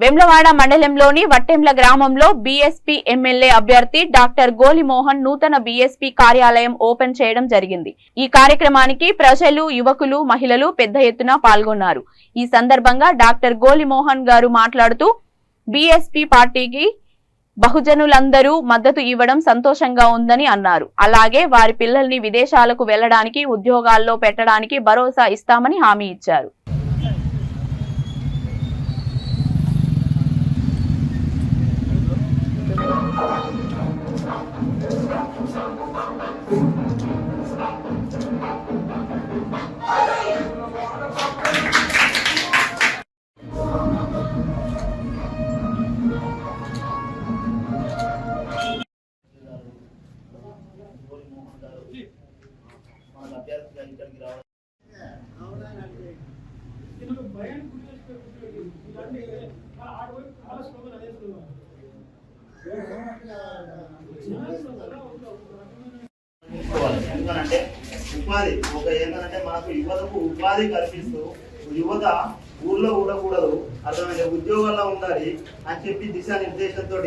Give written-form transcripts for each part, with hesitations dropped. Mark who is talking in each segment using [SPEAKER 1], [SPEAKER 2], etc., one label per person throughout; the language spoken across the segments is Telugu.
[SPEAKER 1] వేములవాడ మండలంలోని వట్టెంల గ్రామంలో బీఎస్పీ ఎమ్మెల్యే అభ్యర్థి డాక్టర్ గోలి మోహన్ నూతన బీఎస్పీ కార్యాలయం ఓపెన్ చేయడం జరిగింది। ఈ కార్యక్రమానికి ప్రజలు, యువకులు, మహిళలు పెద్ద ఎత్తున పాల్గొన్నారు। ఈ సందర్భంగా డాక్టర్ గోలి మోహన్ గారు మాట్లాడుతూ బీఎస్పీ పార్టీకి బహుజనులందరూ మద్దతు ఇవ్వడం సంతోషంగా ఉందని అన్నారు। అలాగే వారి పిల్లల్ని విదేశాలకు వెళ్లడానికి, ఉద్యోగాల్లో పెట్టడానికి భరోసా ఇస్తామని హామీ ఇచ్చారు।
[SPEAKER 2] ఎందుకంటే ఉపాధి ఒక ఏంటంటే మనకు యువతకు ఉపాధి కల్పిస్తూ యువత ఊర్లో ఉండకూడదు, అర్థమైతే ఉద్యోగాల్లో ఉండాలి అని చెప్పి దిశానిర్దేశంతో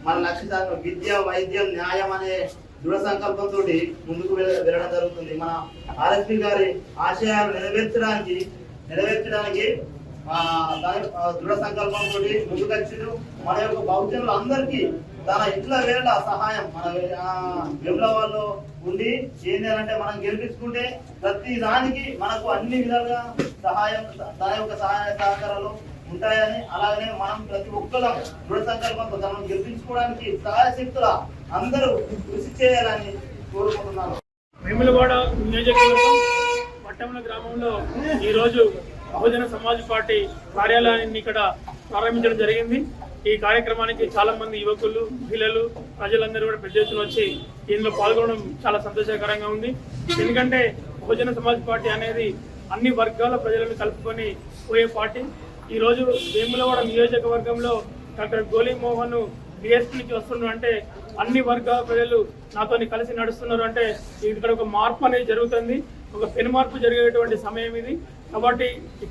[SPEAKER 2] మన లక్ష్య విద్య, వైద్యం, న్యాయం అనే దృఢ సంకల్పంతో ముందుకు వెళ్ళడం జరుగుతుంది। మన ఆర్ఎస్పీ గారి ఆశయాలు నెరవేర్చడానికి దృఢ సంకల్పంతో ముందుకొచ్చిండు। మన యొక్క బహుజనులు అందరికీ తన ఇట్ల వేళ సహాయం మన వేములవాడలో ఉండి ఏంటంటే మనం గెలిపించుకుంటే ప్రతి దానికి మనకు అన్ని విధాలుగా సహాయం, దాని యొక్క సహాయ సహకారాలు ఉంటాయని, అలాగనే మనం ప్రతి ఒక్కరం దృఢ సంకల్పంతో తనను గెలిపించుకోవడానికి సహాయశక్తుల అందరూ కృషి చేయాలని కోరుకుంటున్నాను।
[SPEAKER 3] వేములవాడ నియోజకవర్గం వట్టెంల గ్రామంలో ఈరోజు బహుజన సమాజ్ పార్టీ కార్యాలయాన్ని ఇక్కడ ప్రారంభించడం జరిగింది। ఈ కార్యక్రమానికి చాలా మంది యువకులు, మహిళలు, ప్రజలందరూ కూడా పెద్ద ఎత్తున వచ్చి దీనిలో పాల్గొనడం చాలా సంతోషకరంగా ఉంది। ఎందుకంటే బహుజన సమాజ్ పార్టీ అనేది అన్ని వర్గాల ప్రజలను కలుపుకొని పోయే పార్టీ। ఈరోజు వేములవాడ నియోజకవర్గంలో డాక్టర్ గోలి మోహన్ బీఎస్పీ నుంచి వస్తున్నారు అంటే అన్ని వర్గాల ప్రజలు నాతో కలిసి నడుస్తున్నారు అంటే ఇక్కడ ఒక మార్పు అనేది జరుగుతుంది, ఒక పెను మార్పు జరిగేటువంటి సమయం ఇది। కాబట్టి ఇక్కడ